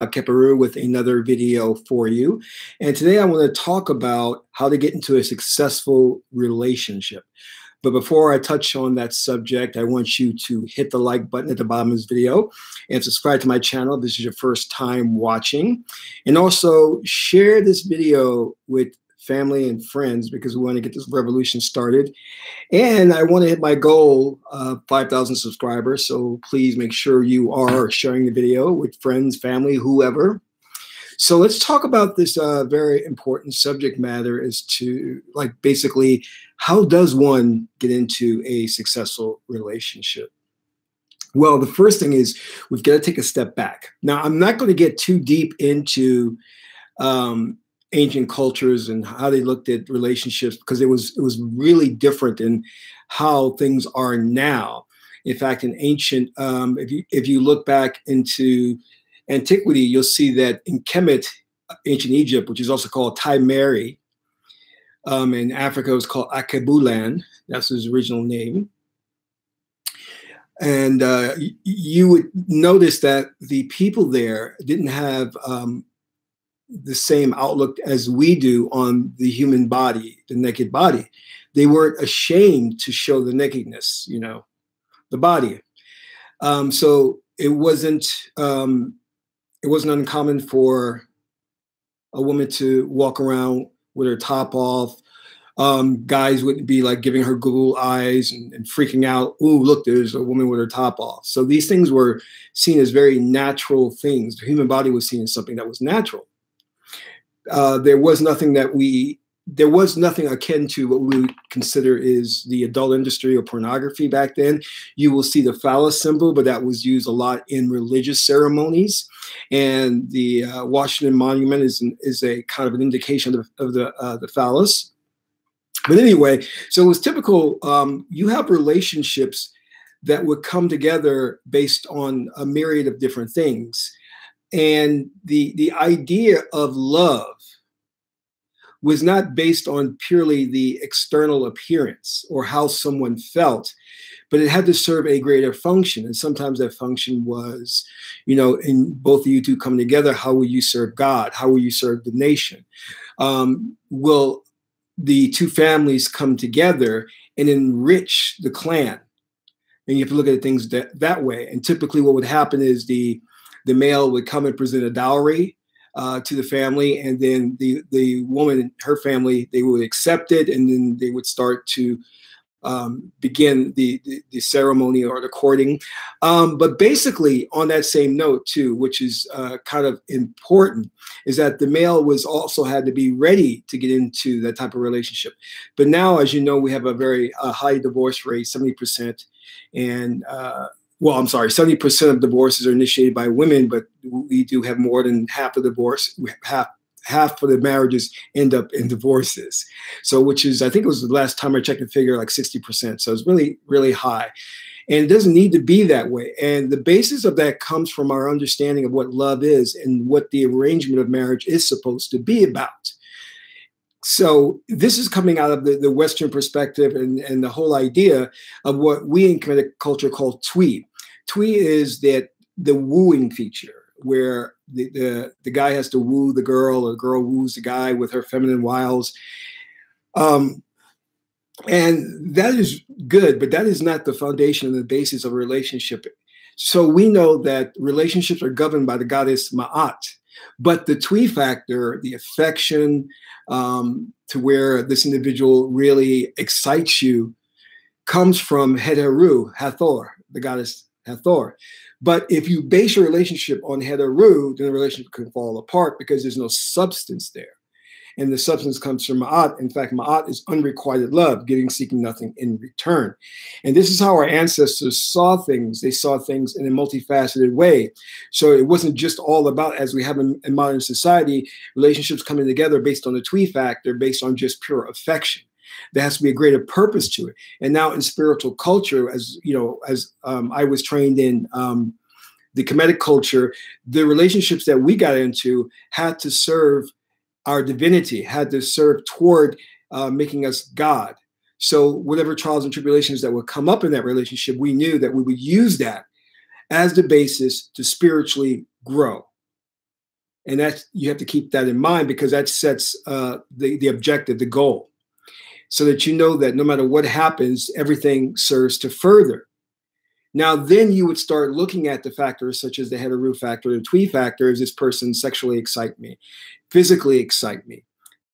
Het-Heru with another video for you. And today I want to talk about how to get into a successful relationship. But before I touch on that subject, I want you to hit the like button at the bottom of this video and subscribe to my channel if this is your first time watching. And also share this video with family and friends because we want to get this revolution started. And I want to hit my goal of 5,000 subscribers. So please make sure you are sharing the video with friends, family, whoever. So let's talk about this very important subject matter as to basically how does one get into a successful relationship? Well, the first thing is we've got to take a step back. Now, I'm not going to get too deep into ancient cultures and how they looked at relationships because it was really different than how things are now. In fact, in ancient, if you look back into antiquity, you'll see that in Kemet, ancient Egypt, which is also called Timeri, in Africa it was called Akebulan. That's his original name. And you would notice that the people there didn't have the same outlook as we do on the human body, the naked body. They weren't ashamed to show the nakedness, the body. So it wasn't uncommon for a woman to walk around with her top off. Guys would be like giving her Google eyes and freaking out. Ooh, look, there's a woman with her top off. So these things were seen as very natural things. The human body was seen as something that was natural. There was nothing akin to what we would consider is the adult industry or pornography back then. You will see the phallus symbol, but that was used a lot in religious ceremonies. And the Washington Monument is a kind of an indication of the phallus. But anyway, so it was typical. You have relationships that would come together based on a myriad of different things. And the idea of love was not based on purely the external appearance or how someone felt, but it had to serve a greater function. And sometimes that function was, in both of you two coming together, how will you serve God? How will you serve the nation? Will the two families come together and enrich the clan? And you have to look at things that way. And typically what would happen is the male would come and present a dowry to the family, and then the woman and her family, they would accept it, and then they would start to begin the ceremony or the courting. But basically, on that same note too, which is kind of important, is that the male was also had to be ready to get into that type of relationship. But now, as you know, we have a very high divorce rate, 70%, and well, I'm sorry, 70% of divorces are initiated by women, but we do have more than half of divorce. Half of the marriages end up in divorces. So, which is, I think it was the last time I checked the figure, like 60%. So it's really, really high. And it doesn't need to be that way. And the basis of that comes from our understanding of what love is and what the arrangement of marriage is supposed to be about. So this is coming out of the Western perspective and the whole idea of what we in Kemetic culture call twee. Twee is that the wooing feature, where the guy has to woo the girl, or the girl woos the guy with her feminine wiles. And that is good, but that is not the foundation and the basis of a relationship. So we know that relationships are governed by the goddess Ma'at. But the twee factor, the affection, to where this individual really excites you, comes from Het-Heru, Hathor, the goddess Hathor. But if you base your relationship on Het-Heru, then the relationship can fall apart because there's no substance there. And the substance comes from Ma'at. In fact, Ma'at is unrequited love, giving, seeking nothing in return. And this is how our ancestors saw things. They saw things in a multifaceted way. So it wasn't just all about, as we have in modern society, relationships coming together based on the twee factor, based on just pure affection. There has to be a greater purpose to it. And now in spiritual culture, as I was trained in the Kemetic culture, the relationships that we got into had to serve our divinity, had to serve toward making us God. So whatever trials and tribulations that would come up in that relationship, we knew that we would use that as the basis to spiritually grow. And that's, you have to keep that in mind, because that sets the objective, the goal, so that you know that no matter what happens, everything serves to further. Now, then you would start looking at the factors such as the Het-Heru factor, the Twee factor. Is this person sexually excite me, physically excite me,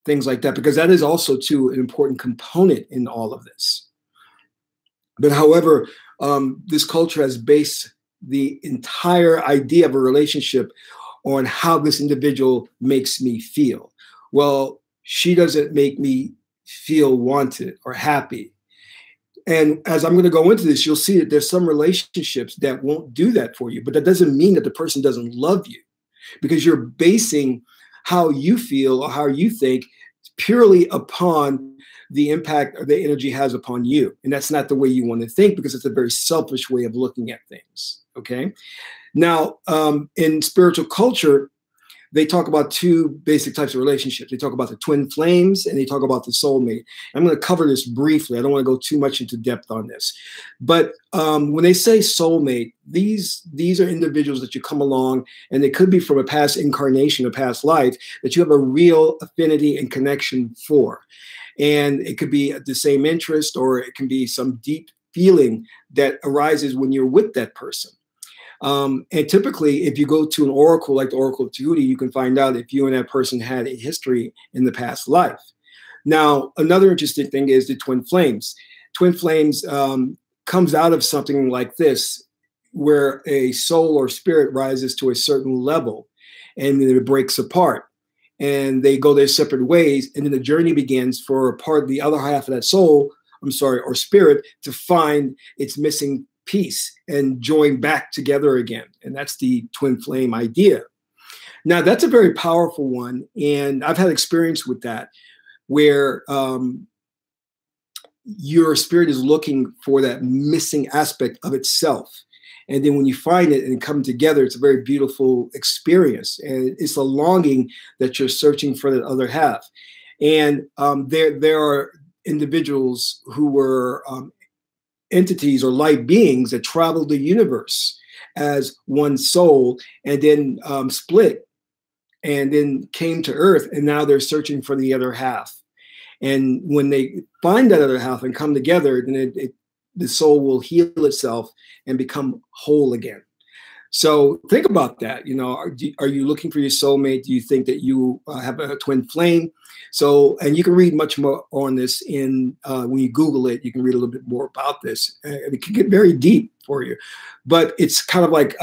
things like that, because that is also too an important component in all of this. But however, this culture has based the entire idea of a relationship on how this individual makes me feel. Well, she doesn't make me feel wanted or happy. And as I'm going to go into this, you'll see that there's some relationships that won't do that for you, but that doesn't mean that the person doesn't love you, because you're basing how you feel or how you think purely upon the impact or the energy has upon you. And that's not the way you want to think, because it's a very selfish way of looking at things. Okay. Now, in spiritual culture, they talk about two basic types of relationships. They talk about the twin flames, and they talk about the soulmate. I'm going to cover this briefly. I don't want to go too much into depth on this. But when they say soulmate, these are individuals that you come along, and they could be from a past incarnation, a past life, that you have a real affinity and connection for. And it could be the same interest, or it can be some deep feeling that arises when you're with that person. And typically, if you go to an oracle like the Oracle of Tootsie, you can find out if you and that person had a history in the past life. Now, another interesting thing is the twin flames. Twin flames comes out of something like this, where a soul or spirit rises to a certain level, and then it breaks apart, and they go their separate ways, and then the journey begins for the other half of that soul, or spirit, to find its missing piece and join back together again. And that's the twin flame idea. Now, that's a very powerful one. And I've had experience with that, where your spirit is looking for that missing aspect of itself. And then when you find it and come together, it's a very beautiful experience. And it's a longing that you're searching for that other half. And there are individuals who were entities or light beings that traveled the universe as one soul, and then split, and then came to Earth, and now they're searching for the other half. And when they find that other half and come together, then the soul will heal itself and become whole again. So think about that. You know, are you looking for your soulmate? Do you think that you have a twin flame? So, and you can read much more on this when you Google it. You can read a little bit more about this. It can get very deep for you, but it's kind of like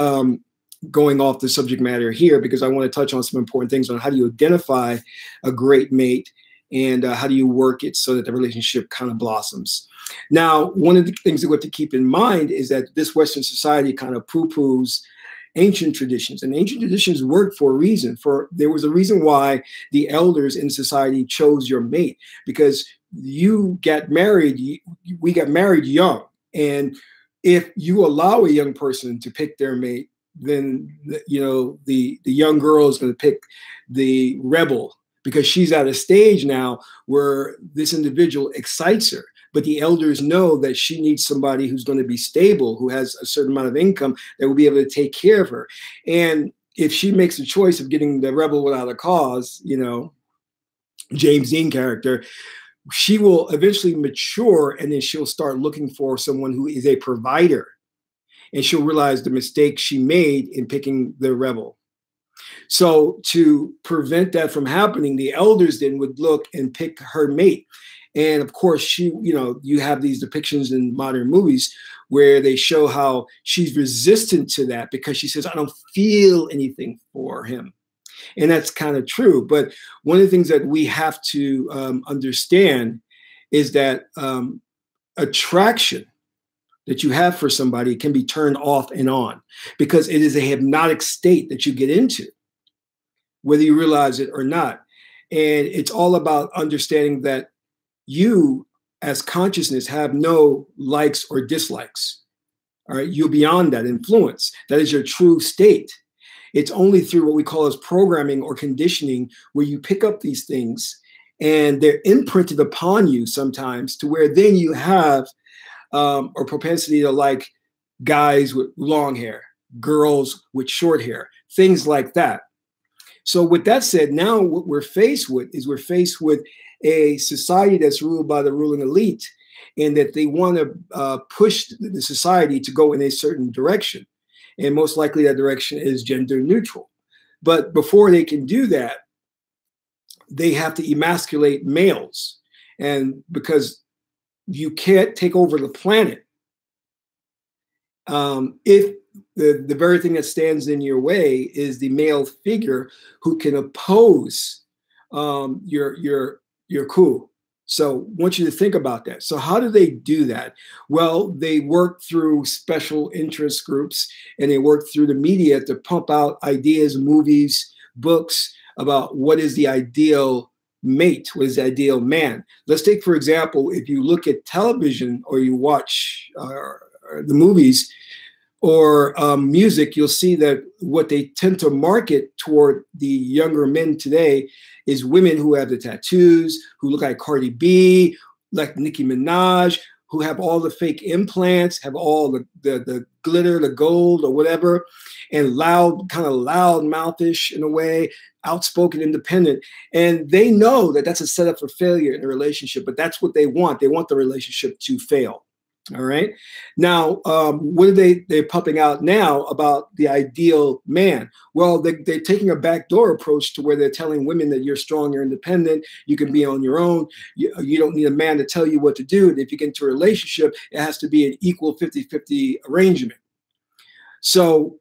going off the subject matter here, because I want to touch on some important things on how do you identify a great mate, and how do you work it so that the relationship kind of blossoms. Now, one of the things that we have to keep in mind is that this Western society kind of poo-poos ancient traditions, and ancient traditions worked for a reason. There was a reason why the elders in society chose your mate, because you got married. We got married young, and if you allow a young person to pick their mate, then the young girl is going to pick the rebel, because she's at a stage now where this individual excites her. But the elders know that she needs somebody who's going to be stable, who has a certain amount of income, that will be able to take care of her. And if she makes the choice of getting the rebel without a cause, James Dean character, she will eventually mature, and then she'll start looking for someone who is a provider. And she'll realize the mistake she made in picking the rebel. So to prevent that from happening, the elders then would look and pick her mate. And of course, you have these depictions in modern movies where they show how she's resistant to that, because she says, I don't feel anything for him. And that's kind of true. But one of the things that we have to understand is that attraction that you have for somebody can be turned off and on, because it is a hypnotic state that you get into, whether you realize it or not. And it's all about understanding that you as consciousness have no likes or dislikes. All right. You're beyond that influence. That is your true state. It's only through what we call as programming or conditioning, where you pick up these things and they're imprinted upon you sometimes, to where then you have a propensity to like guys with long hair, girls with short hair, things like that. So with that said, now what we're faced with is we're faced with a society that's ruled by the ruling elite, and that they want to push the society to go in a certain direction. And most likely that direction is gender neutral. But before they can do that, they have to emasculate males. And because you can't take over the planet if the very thing that stands in your way is the male figure who can oppose your coup. So I want you to think about that. So how do they do that? Well, they work through special interest groups, and they work through the media to pump out ideas, movies, books about what is the ideal mate, what is the ideal man. Let's take, for example, if you look at television or you watch the movies or music, you'll see that what they tend to market toward the younger men today is women who have the tattoos, who look like Cardi B, like Nicki Minaj, who have all the fake implants, have all the glitter, the gold or whatever, and loud, kind of loud mouthish in a way, outspoken, independent. And they know that that's a setup for failure in a relationship, but that's what they want. They want the relationship to fail. All right. Now, what are they're pumping out now about the ideal man? Well, they're taking a backdoor approach to where they're telling women that you're strong, you're independent, you can be on your own. You don't need a man to tell you what to do. And if you get into a relationship, it has to be an equal 50-50 arrangement. So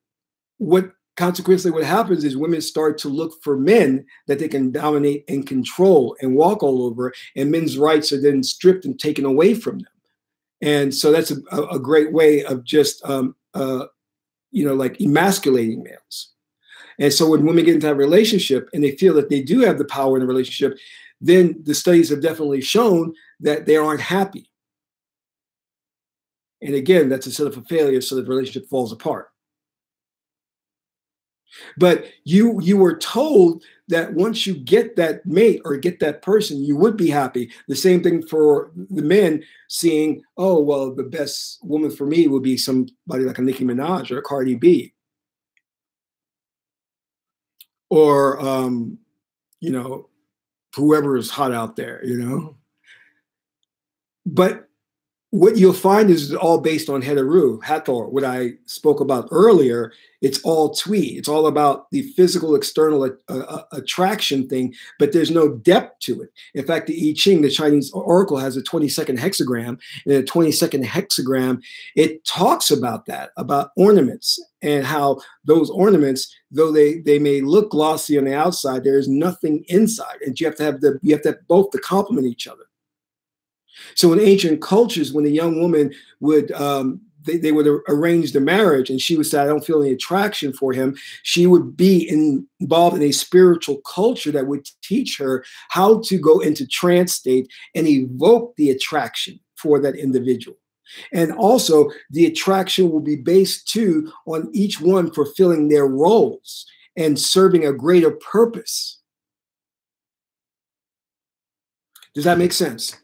consequently, what happens is women start to look for men that they can dominate and control and walk all over, and men's rights are then stripped and taken away from them. And so that's a great way of just, like emasculating males. And so when women get into a relationship and they feel that they do have the power in a relationship, then the studies have definitely shown that they aren't happy. And again, that's a setup for failure, so the relationship falls apart. But you were told that once you get that mate or get that person, you would be happy. The same thing for the men, seeing, oh, well, the best woman for me would be somebody like a Nicki Minaj or a Cardi B. Or, whoever is hot out there, But what you'll find is all based on Het-Heru, Hathor, what I spoke about earlier. It's all twee. It's all about the physical external attraction thing, but there's no depth to it. In fact, the I-Ching, the Chinese oracle, has a 22nd hexagram. And the 22nd hexagram, it talks about that, about ornaments, and how those ornaments, though they may look glossy on the outside, there is nothing inside. And you have to have both to complement each other. So in ancient cultures, when a young woman would, they would arrange the marriage, and she would say, I don't feel any attraction for him, she would be involved in a spiritual culture that would teach her how to go into trance state and evoke the attraction for that individual. And also the attraction will be based too on each one fulfilling their roles and serving a greater purpose. Does that make sense?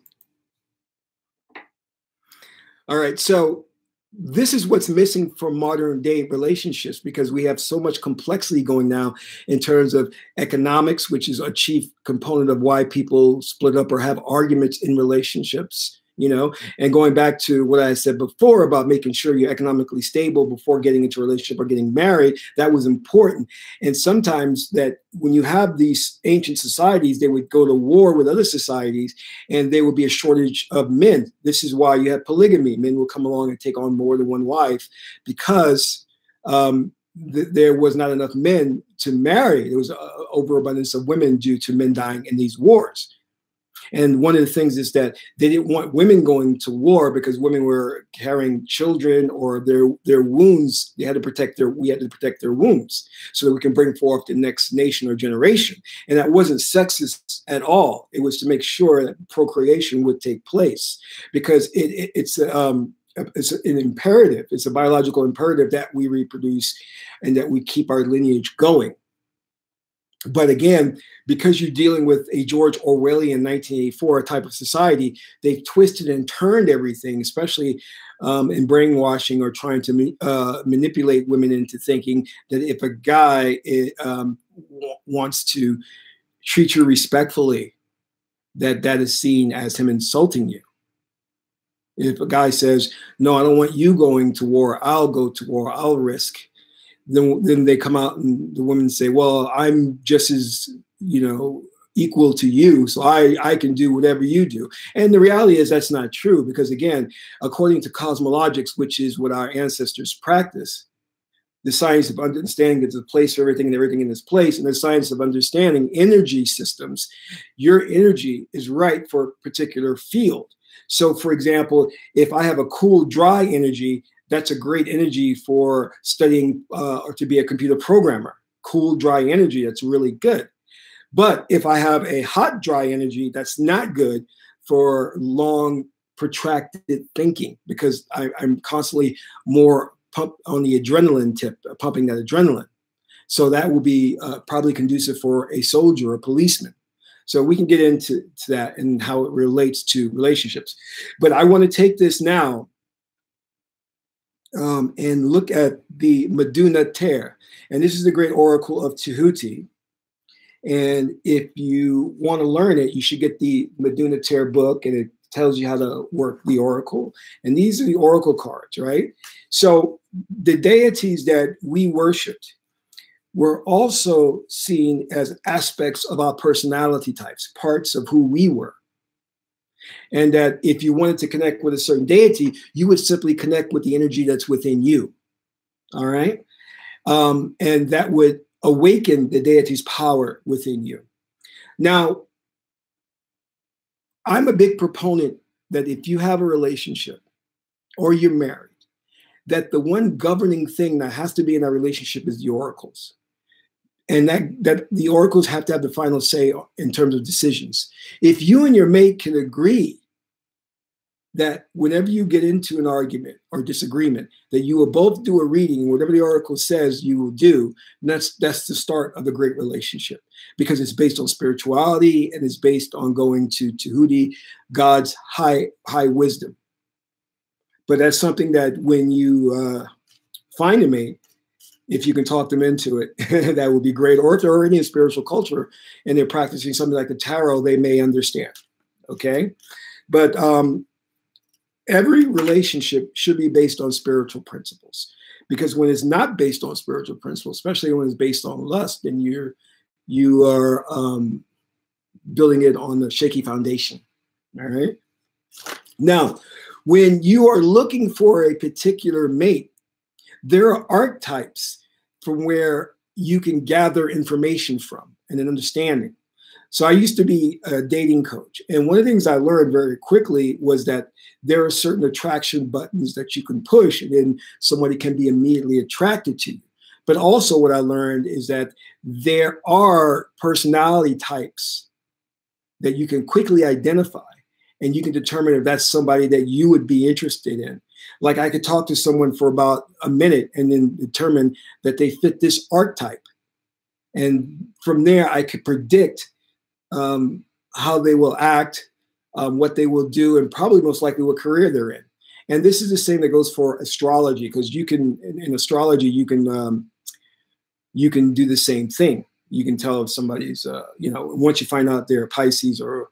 All right, so this is what's missing from modern day relationships, because we have so much complexity going now in terms of economics, which is a chief component of why people split up or have arguments in relationships, and going back to what I said before about making sure you're economically stable before getting into a relationship or getting married, that was important. And sometimes that when you have these ancient societies, they would go to war with other societies, and there would be a shortage of men. This is why you have polygamy. Men will come along and take on more than one wife, because there was not enough men to marry. There was an overabundance of women due to men dying in these wars. And one of the things is that they didn't want women going to war, because women were carrying children or their wounds. We had to protect their wounds so that we can bring forth the next nation or generation. And that wasn't sexist at all. It was to make sure that procreation would take place, because it's an imperative. It's a biological imperative that we reproduce and that we keep our lineage going. But again, because you're dealing with a George Orwellian 1984 type of society, they've twisted and turned everything, especially in brainwashing or trying to manipulate women into thinking that if a guy wants to treat you respectfully, that is seen as him insulting you. If a guy says, no, I don't want you going to war, I'll go to war, I'll risk. Then they come out and the women say, well, I'm just as, equal to you, so I can do whatever you do. And the reality is that's not true, because again, according to cosmologics, which is what our ancestors practice, the science of understanding there's a place for everything and everything in its place, and the science of understanding energy systems, your energy is right for a particular field. So for example, if I have a cool, dry energy, that's a great energy for studying or to be a computer programmer. Cool, dry energy, that's really good. But if I have a hot, dry energy, that's not good for long, protracted thinking, because I'm constantly more pumped on the adrenaline tip, pumping that adrenaline. So that will be probably conducive for a soldier or a policeman. So we can get into that and how it relates to relationships. But I want to take this now and look at the Meduna Ter. And this is the great oracle of Tahuti. And if you want to learn it, you should get the Meduna Ter book, and it tells you how to work the oracle. And these are the oracle cards, right? So the deities that we worshiped were also seen as aspects of our personality types, parts of who we were. And that if you wanted to connect with a certain deity, you would simply connect with the energy that's within you. All right. And that would awaken the deity's power within you. Now, I'm a big proponent that if you have a relationship or you're married, that the one governing thing that has to be in our relationship is the oracles. And that the oracles have to have the final say in terms of decisions. If you and your mate can agree that whenever you get into an argument or disagreement, that you will both do a reading, and whatever the oracle says you will do, and that's the start of a great relationship, because it's based on spirituality and it's based on going to Tahuti, God's high wisdom. But that's something that when you find a mate, if you can talk them into it, that would be great. Or if they're already in spiritual culture and they're practicing something like the tarot, they may understand, okay? But every relationship should be based on spiritual principles, because when it's not based on spiritual principles, especially when it's based on lust, then you are building it on a shaky foundation, all right? Now, when you are looking for a particular mate, there are archetypes from where you can gather information from and an understanding. So I used to be a dating coach. And one of the things I learned very quickly was that there are certain attraction buttons that you can push, and then somebody can be immediately attracted to you. But also what I learned is that there are personality types that you can quickly identify, and you can determine if that's somebody that you would be interested in. Like I could talk to someone for about a minute and then determine that they fit this archetype. And from there, I could predict how they will act, what they will do, and probably most likely what career they're in. And this is the same that goes for astrology, because you can, in astrology, you can do the same thing. You can tell if somebody's, once you find out they're Pisces or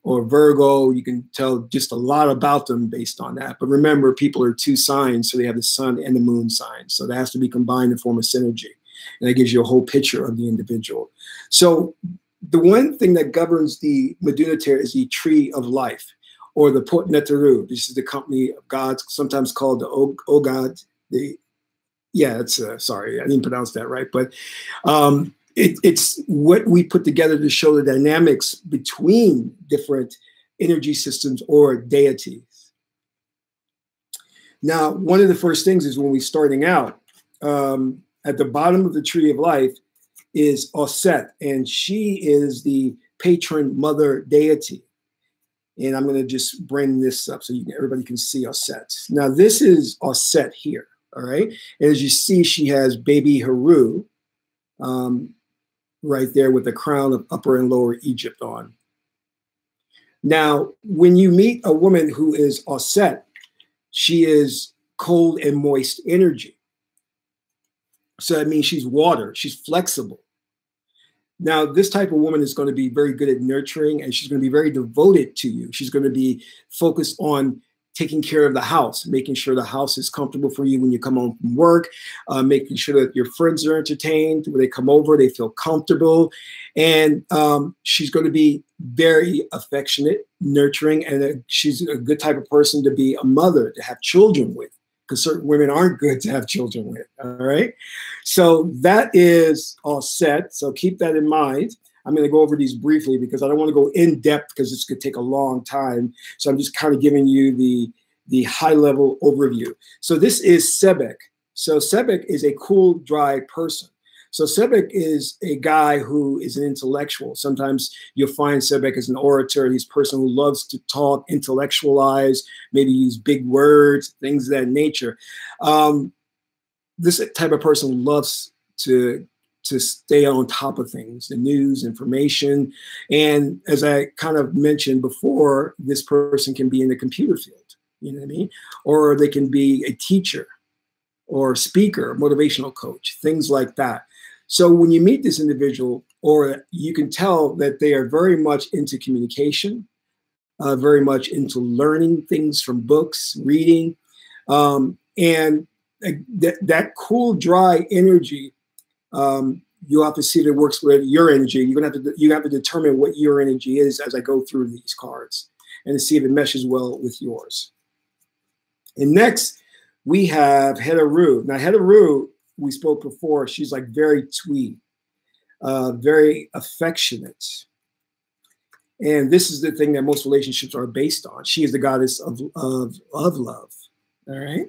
Virgo, you can tell just a lot about them based on that. But remember, people are two signs, so they have the sun and the moon sign. So that has to be combined to form a synergy. And that gives you a whole picture of the individual. So the one thing that governs the Meduna Ter is the tree of life, or the Het-Heru. This is the company of gods, sometimes called the O-God. Sorry, I didn't pronounce that right. But it's what we put together to show the dynamics between different energy systems or deities. Now, one of the first things is when we're starting out, at the bottom of the tree of life is Osset, and she is the patron mother deity. And I'm going to just bring this up so everybody can see Osset. Now, this is Osset here, all right? And as you see, she has baby Heru, right there with the crown of Upper and Lower Egypt on. Now, when you meet a woman who is Osset, she is cold and moist energy. So that means she's water, she's flexible. Now, this type of woman is going to be very good at nurturing, and she's going to be very devoted to you. She's going to be focused on taking care of the house, making sure the house is comfortable for you when you come home from work, making sure that your friends are entertained. When they come over, they feel comfortable. And she's going to be very affectionate, nurturing, and she's a good type of person to be a mother, to have children with, because certain women aren't good to have children with, all right? So that is all set. So keep that in mind. I'm going to go over these briefly because I don't want to go in depth because this could take a long time. So I'm just kind of giving you the high level overview. So this is Sebek. So Sebek is a cool, dry person. So Sebek is a guy who is an intellectual. Sometimes you'll find Sebek as an orator. He's a person who loves to talk, intellectualize, maybe use big words, things of that nature. This type of person loves to stay on top of things, the news, information. And as I kind of mentioned before, this person can be in the computer field, you know what I mean? Or they can be a teacher or speaker, motivational coach, things like that. So when you meet this individual, or you can tell that they are very much into communication, very much into learning things from books, reading, and that cool, dry energy. You have to see that it works with your energy. You have to determine what your energy is as I go through these cards, and to see if it meshes well with yours. And next, we have Het-Heru. Now, Het-Heru, we spoke before, she's like very twee, very affectionate. And this is the thing that most relationships are based on. She is the goddess of love, all right?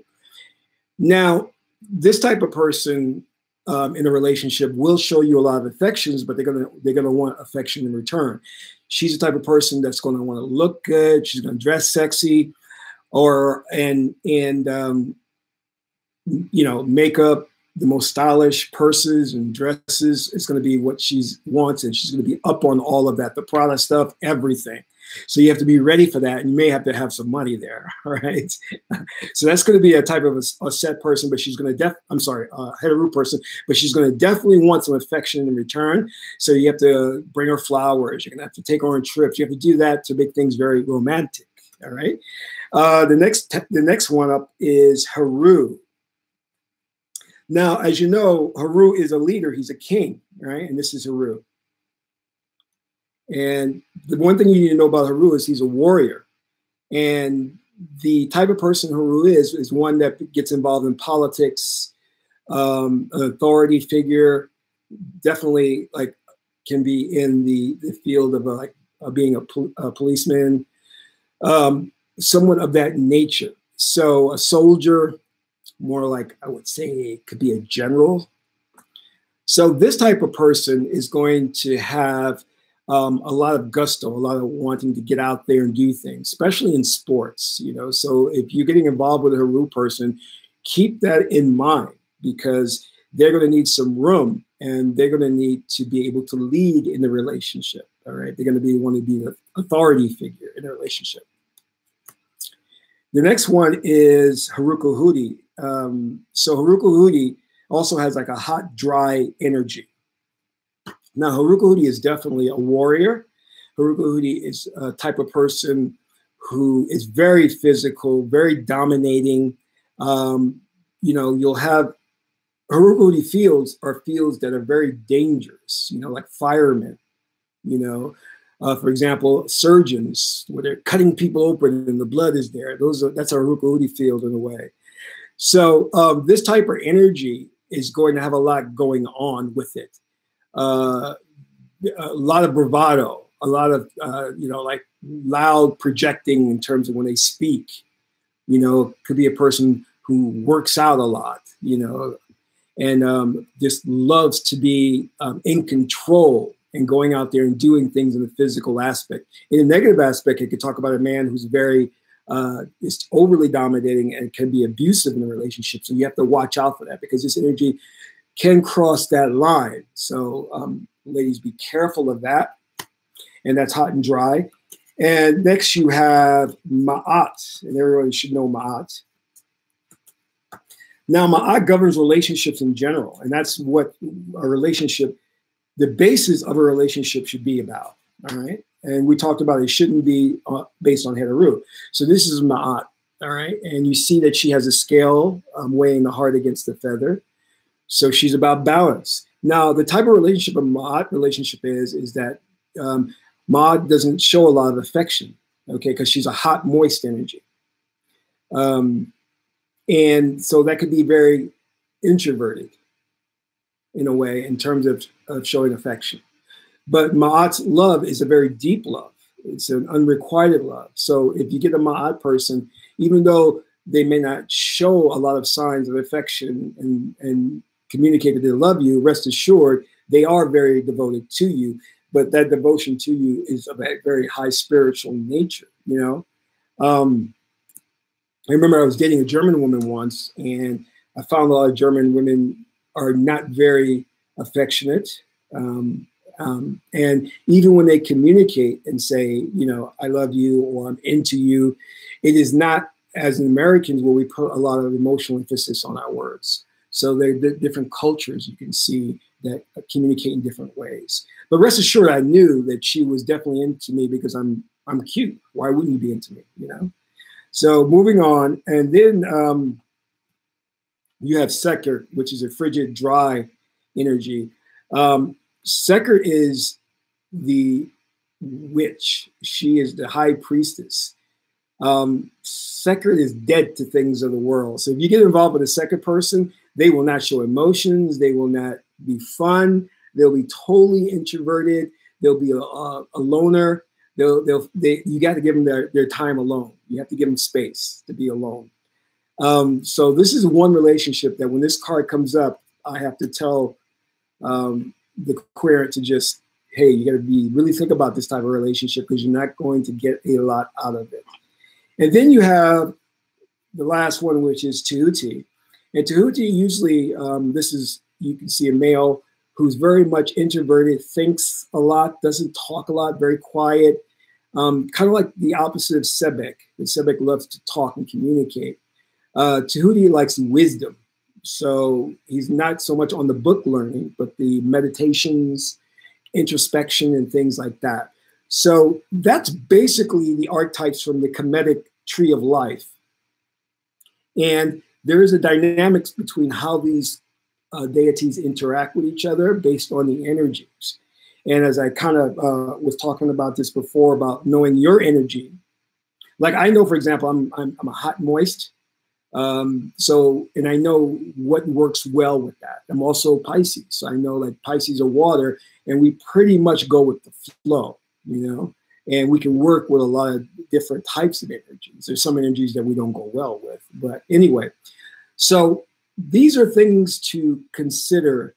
Now, this type of person in a relationship will show you a lot of affections, but they're gonna want affection in return. She's the type of person that's gonna wanna look good, she's gonna dress sexy, and you know, makeup, the most stylish purses and dresses is going to be what she wants, and she's going to be up on all of that, the Prada stuff, everything. So you have to be ready for that, and you may have to have some money there, right? So that's going to be a type of a set person, but she's going to Het-Heru person, but she's going to definitely want some affection in return. So you have to bring her flowers. You're going to have to take her on trips. You have to do that to make things very romantic, all right? The next one up is Heru. Now, as you know, Heru is a leader. He's a king, right? And this is Heru. And the one thing you need to know about Heru is he's a warrior. And the type of person Heru is one that gets involved in politics, an authority figure, definitely like can be in the field of being a policeman, someone of that nature. So a soldier, more like, I would say, it could be a general. So this type of person is going to have a lot of gusto, a lot of wanting to get out there and do things, especially in sports, you know. So if you're getting involved with a Heru person, keep that in mind, because they're going to need some room, and they're going to need to be able to lead in the relationship, all right? They're going to want to be the authority figure in a relationship. The next one is Heru. So Heru also has like a hot, dry energy. Now, Heru is definitely a warrior. Heru is a type of person who is very physical, very dominating. You know, you'll have Heru fields are fields that are very dangerous, you know, like firemen, you know. For example, surgeons, where they're cutting people open and the blood is there. That's a Heru field in a way. So this type of energy is going to have a lot going on with it. A lot of bravado, a lot of, you know, like loud projecting in terms of when they speak. You know, could be a person who works out a lot, you know, and just loves to be in control and going out there and doing things in the physical aspect. In a negative aspect, you could talk about a man who's very is overly dominating and can be abusive in a relationship. So you have to watch out for that, because this energy can cross that line. So ladies, be careful of that. And that's hot and dry. And next you have Ma'at, and everyone should know Ma'at. Now, Ma'at governs relationships in general, and that's what a relationship the basis of a relationship should be about. All right. And we talked about it shouldn't be based on Het-Heru. So this is Ma'at. All right. And you see that she has a scale weighing the heart against the feather. So she's about balance. Now, the type of relationship a Ma'at relationship is that Ma'at doesn't show a lot of affection, okay, because she's a hot, moist energy. And so that could be very introverted in a way in terms of showing affection. But Ma'at's love is a very deep love. It's an unrequited love. So if you get a Ma'at person, even though they may not show a lot of signs of affection and communicate that they love you, rest assured, they are very devoted to you. But that devotion to you is of a very high spiritual nature, you know? I remember I was dating a German woman once, and I found a lot of German women are not very affectionate. And even when they communicate and say, you know, I love you or I'm into you, it is not as Americans where we put a lot of emotional emphasis on our words. So they're different cultures you can see that communicate in different ways. But rest assured, I knew that she was definitely into me because I'm cute. Why wouldn't you be into me, you know? So moving on, and then you have Sekert, which is a frigid, dry energy. Sekert is the witch. She is the high priestess. Sekert is dead to things of the world. So if you get involved with a Sekert person, they will not show emotions. They will not be fun. They'll be totally introverted. They'll be a loner. You got to give them their time alone. You have to give them space to be alone. So this is one relationship that when this card comes up, I have to tell the querent to just, hey, you got to really think about this type of relationship because you're not going to get a lot out of it. And then you have the last one, which is Tootsie. And Tootsie usually, you can see a male who's very much introverted, thinks a lot, doesn't talk a lot, very quiet, kind of like the opposite of Sebek. And Sebek loves to talk and communicate. Tootsie likes wisdom. So he's not so much on the book learning, but the meditations, introspection, and things like that. So that's basically the archetypes from the Kemetic tree of life. And there is a dynamics between how these deities interact with each other based on the energies. And as I kind of was talking about this before, about knowing your energy, like I know, for example, I'm a hot moist. And I know what works well with that. I'm also Pisces. So I know like Pisces are water, and we pretty much go with the flow, you know, and we can work with a lot of different types of energies. There's some energies that we don't go well with, but anyway, so these are things to consider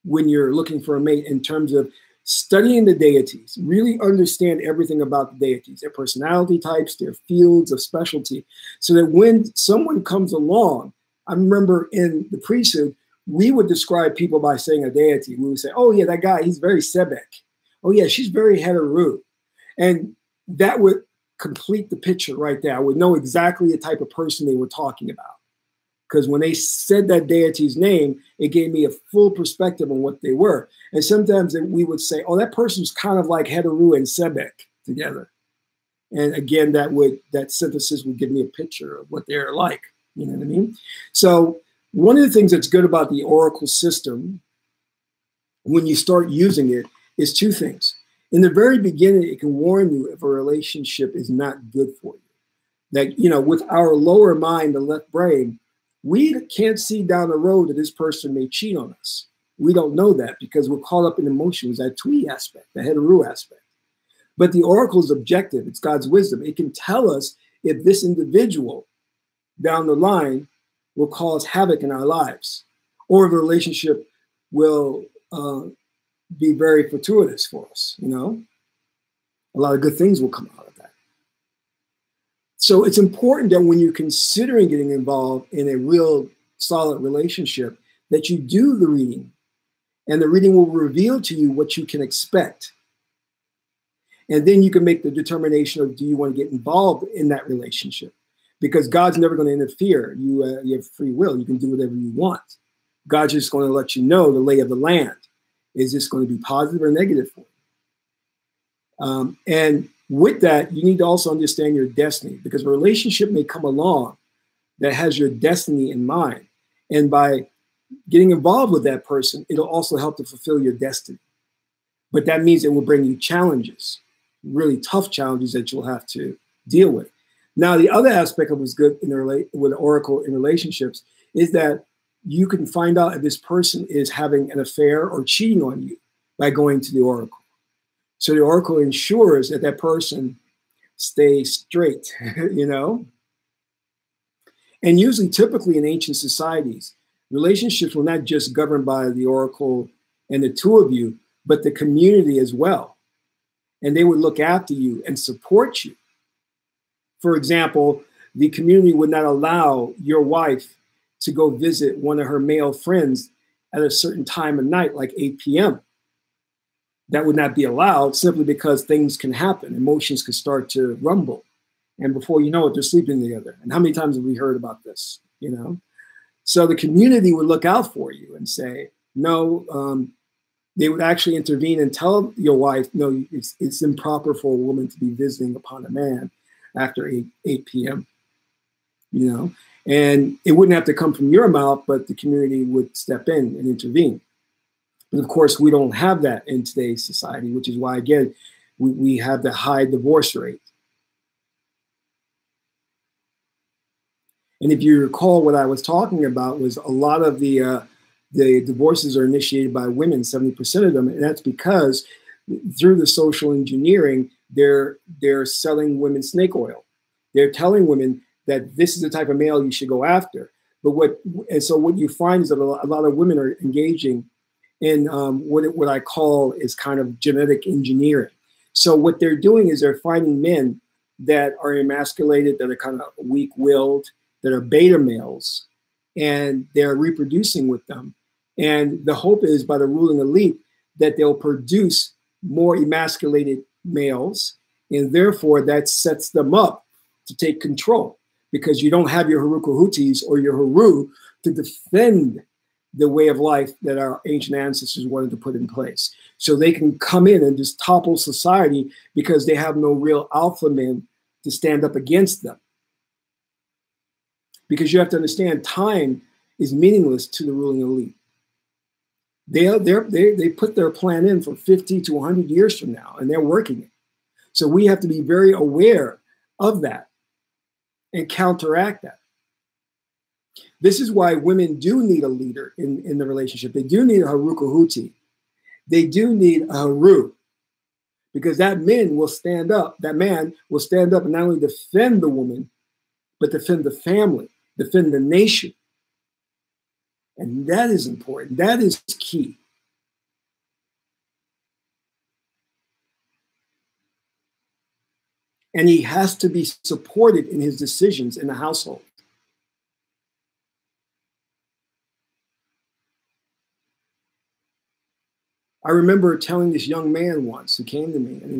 when you're looking for a mate in terms of studying the deities, really understand everything about the deities, their personality types, their fields of specialty, so that when someone comes along, I remember in the priesthood, we would describe people by saying a deity. We would say, oh yeah, that guy, he's very Sebek. Oh yeah, she's very Het-Heru. And that would complete the picture right there. I would know exactly the type of person they were talking about. Because when they said that deity's name, it gave me a full perspective on what they were. And sometimes we would say, oh, that person's kind of like Het-Heru and Sebek together. And again, that synthesis would give me a picture of what they're like. You know what I mean? So one of the things that's good about the Oracle system, when you start using it, is two things. In the very beginning, it can warn you if a relationship is not good for you. That, you know, with our lower mind, the left brain, we can't see down the road that this person may cheat on us. We don't know that because we're caught up in emotions, that twee aspect, the Het-Heru aspect. But the oracle is objective. It's God's wisdom. It can tell us if this individual down the line will cause havoc in our lives, or if a relationship will be very fortuitous for us, you know? A lot of good things will come out of that. So it's important that when you're considering getting involved in a real solid relationship, that you do the reading, and the reading will reveal to you what you can expect. And then you can make the determination of, do you want to get involved in that relationship? Because God's never going to interfere. You have free will. You can do whatever you want. God's just going to let you know the lay of the land. Is this going to be positive or negative for you? And with that, you need to also understand your destiny, because a relationship may come along that has your destiny in mind. And by getting involved with that person, it'll also help to fulfill your destiny. But that means it will bring you challenges, really tough challenges that you'll have to deal with. Now, the other aspect of what's good with Oracle in relationships is that you can find out if this person is having an affair or cheating on you by going to the Oracle. So the Oracle ensures that that person stays straight, you know? And usually, typically in ancient societies, relationships were not just governed by the Oracle and the two of you, but the community as well. And they would look after you and support you. For example, the community would not allow your wife to go visit one of her male friends at a certain time of night, like 8 p.m. That would not be allowed, simply because things can happen. Emotions can start to rumble. And before you know it, they're sleeping together. And how many times have we heard about this, you know? So the community would look out for you and say, no, they would actually intervene and tell your wife, no, it's improper for a woman to be visiting upon a man after 8 p.m., you know? And it wouldn't have to come from your mouth, but the community would step in and intervene. And of course, we don't have that in today's society, which is why, again, we have the high divorce rate. And if you recall, what I was talking about was a lot of the divorces are initiated by women, 70% of them. And that's because through the social engineering, they're selling women snake oil. They're telling women that this is the type of male you should go after. So what you find is that a lot of women are engaging in what I call is kind of genetic engineering. So what they're doing is they're finding men that are emasculated, that are kind of weak-willed, that are beta males, and they're reproducing with them. And the hope is, by the ruling elite, that they'll produce more emasculated males, and therefore that sets them up to take control, because you don't have your Haruka-Hutis or your Heru to defend the way of life that our ancient ancestors wanted to put in place. So they can come in and just topple society because they have no real alpha men to stand up against them. Because you have to understand, time is meaningless to the ruling elite. They put their plan in for 50 to 100 years from now, and they're working it. So we have to be very aware of that and counteract that. This is why women do need a leader in the relationship. They do need a Haruka-Huti. They do need a Heru, because that man will stand up and not only defend the woman, but defend the family, defend the nation. And that is important. That is key. And he has to be supported in his decisions in the household. I remember telling this young man once who came to me, and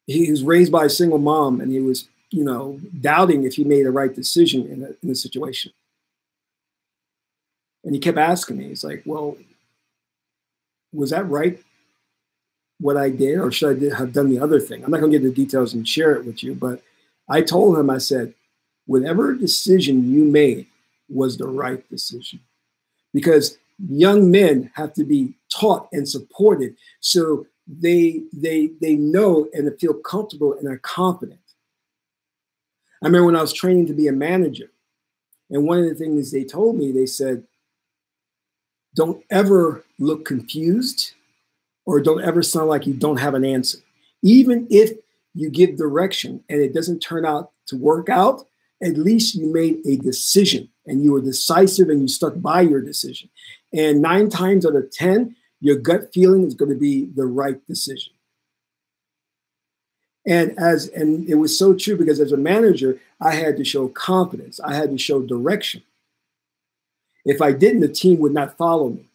he was raised by a single mom, and he was, you know, doubting if he made the right decision in a situation. And he kept asking me, he's like, well, was that right, what I did, or should I have done the other thing? I'm not going to get the details and share it with you, but I told him, I said, whatever decision you made was the right decision. Because young men have to be taught and supported so they know and feel comfortable and are confident. I remember when I was training to be a manager, and one of the things they told me, they said, don't ever look confused, or don't ever sound like you don't have an answer. Even if you give direction and it doesn't turn out to work out, at least you made a decision and you were decisive and you stuck by your decision. And 9 times out of 10, your gut feeling is going to be the right decision. And it was so true, because as a manager, I had to show confidence. I had to show direction. If I didn't, the team would not follow me.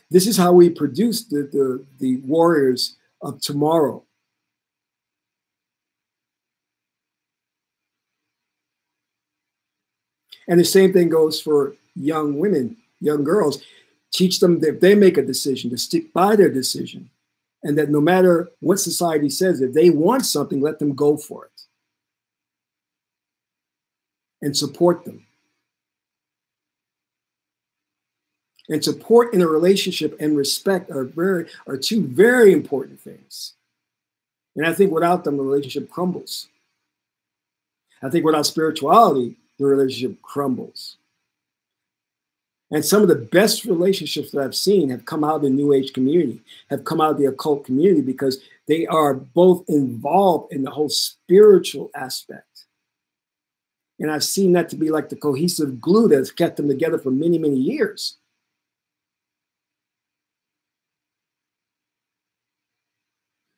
This is how we produce the warriors of tomorrow. And the same thing goes for young women, young girls. Teach them that if they make a decision to stick by their decision, and that no matter what society says, if they want something, let them go for it. And support them. And support in a relationship and respect are two very important things. And I think without them, the relationship crumbles. I think without spirituality, the relationship crumbles. And some of the best relationships that I've seen have come out of the New Age community, have come out of the occult community, because they are both involved in the whole spiritual aspect. And I've seen that to be like the cohesive glue that's kept them together for many, many years.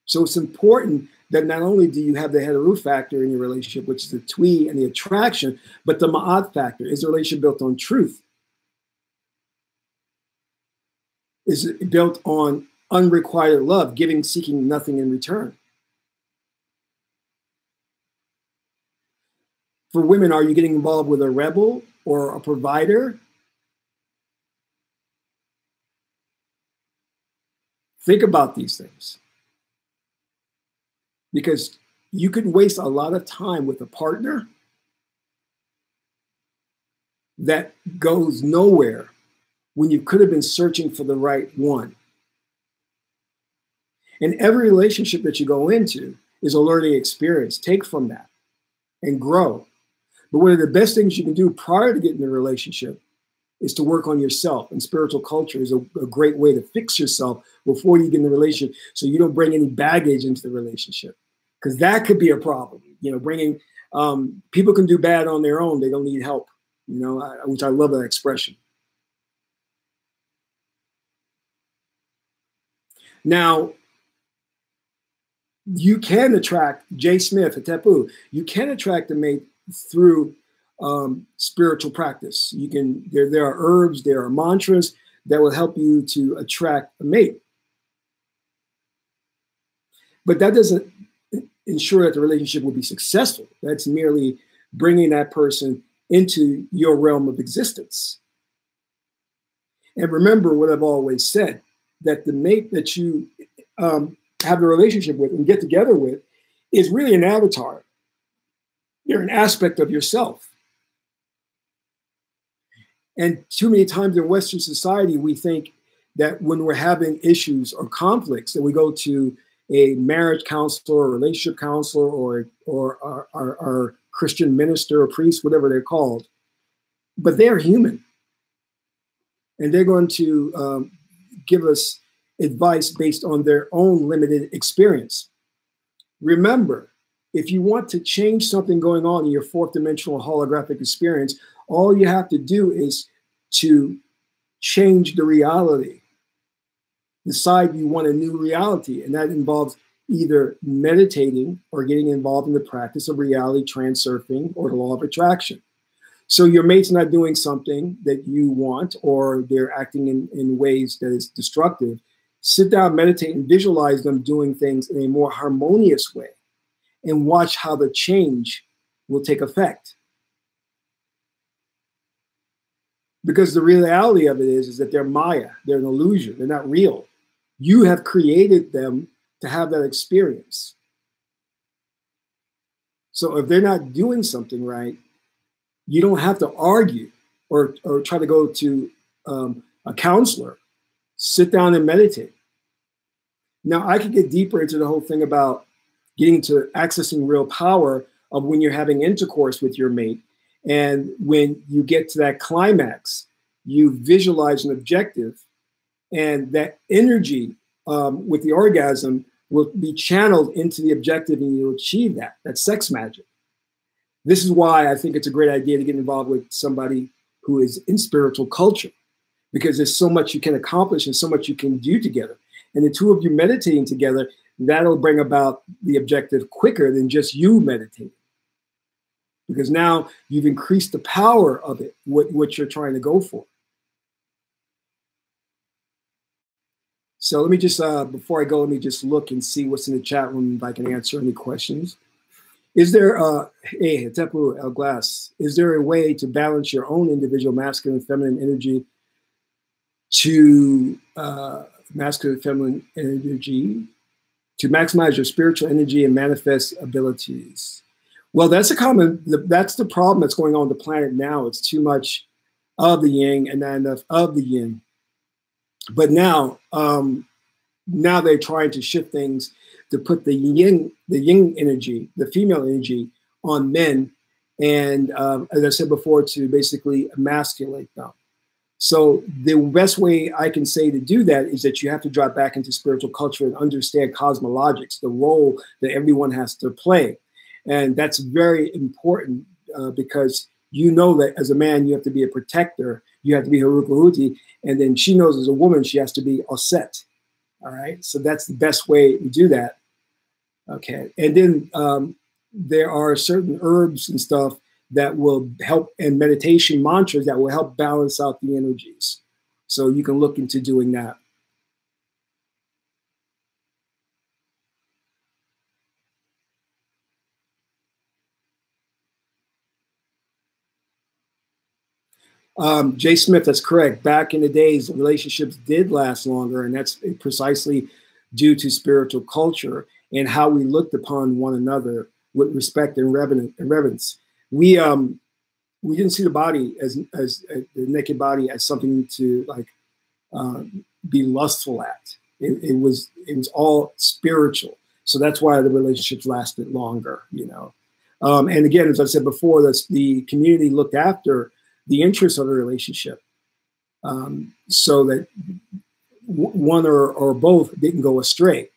So it's important that not only do you have the Het-Heru factor in your relationship, which is the twee and the attraction, but the ma'at factor. Is the relationship built on truth? Is it built on unrequited love, giving, seeking nothing in return? For women, are you getting involved with a rebel or a provider? Think about these things. Because you could waste a lot of time with a partner that goes nowhere when you could have been searching for the right one. And every relationship that you go into is a learning experience. Take from that and grow. But one of the best things you can do prior to getting in a relationship is to work on yourself. And spiritual culture is a great way to fix yourself before you get in the relationship, so you don't bring any baggage into the relationship. Because that could be a problem. You know, bringing, people can do bad on their own. They don't need help, you know, which I love that expression. Now, you can attract J. Smith, Het-Heru. You can attract a mate through spiritual practice. You can, there are herbs, there are mantras that will help you to attract a mate. But that doesn't ensure that the relationship will be successful. That's merely bringing that person into your realm of existence. And remember what I've always said, that the mate that you have the relationship with and get together with is really an avatar. They're an aspect of yourself. And too many times in Western society, we think that when we're having issues or conflicts, that we go to a marriage counselor, or relationship counselor, or our Christian minister or priest, whatever they're called. But they're human. And they're going to give us advice based on their own limited experience. Remember, if you want to change something going on in your fourth dimensional holographic experience, all you have to do is to change the reality. Decide you want a new reality, and that involves either meditating or getting involved in the practice of reality transurfing or the law of attraction. So your mate's not doing something that you want, or they're acting in ways that is destructive. Sit down, meditate, and visualize them doing things in a more harmonious way, and watch how the change will take effect. Because the reality of it is that they're Maya, they're an illusion, they're not real. You have created them to have that experience. So if they're not doing something right, you don't have to argue or try to go to a counselor. Sit down and meditate. Now, I could get deeper into the whole thing about getting to accessing real power of when you're having intercourse with your mate. And when you get to that climax, you visualize an objective, and that energy with the orgasm will be channeled into the objective, and you'll achieve that. That's sex magic. This is why I think it's a great idea to get involved with somebody who is in spiritual culture, because there's so much you can accomplish and so much you can do together. And the two of you meditating together, that'll bring about the objective quicker than just you meditating. Because now you've increased the power of it, what you're trying to go for. So let me just, before I go, let me just look and see what's in the chat room, if I can answer any questions. Is there, hey, Het-Heru El Glass, is there a way to balance your own individual masculine and feminine energy to masculine and feminine energy, to maximize your spiritual energy and manifest abilities. Well, that's the problem that's going on the planet now. It's too much of the yang and not enough of the yin. But now they're trying to shift things to put the yin energy, the female energy, on men, and as I said before, to basically emasculate them. So the best way I can say to do that is that you have to drop back into spiritual culture and understand cosmologics, the role that everyone has to play. And that's very important because you know that as a man, you have to be a protector. You have to be Harukahuti. And then she knows as a woman, she has to be Osset. All right. So that's the best way to do that. Okay. And then there are certain herbs and stuff that will help, and meditation mantras that will help balance out the energies. So you can look into doing that. Jay Smith, that's correct. Back in the days, relationships did last longer, and that's precisely due to spiritual culture and how we looked upon one another with respect and reverence. We didn't see the body as the naked body as something to like be lustful at. It was all spiritual. So that's why the relationships lasted longer, you know. And again, as I said before, the community looked after the interests of the relationship, so that one or both didn't go astray.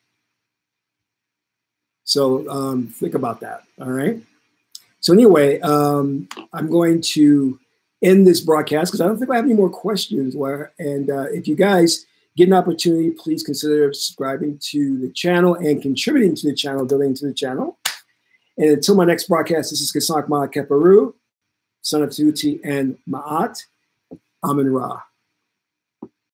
So think about that. All right. So anyway, I'm going to end this broadcast because I don't think I have any more questions. And if you guys get an opportunity, please consider subscribing to the channel and contributing to the channel, donating to the channel. And until my next broadcast, this is Kasak Ma Keparu, son of Tootsie and Ma'at, Amun Ra.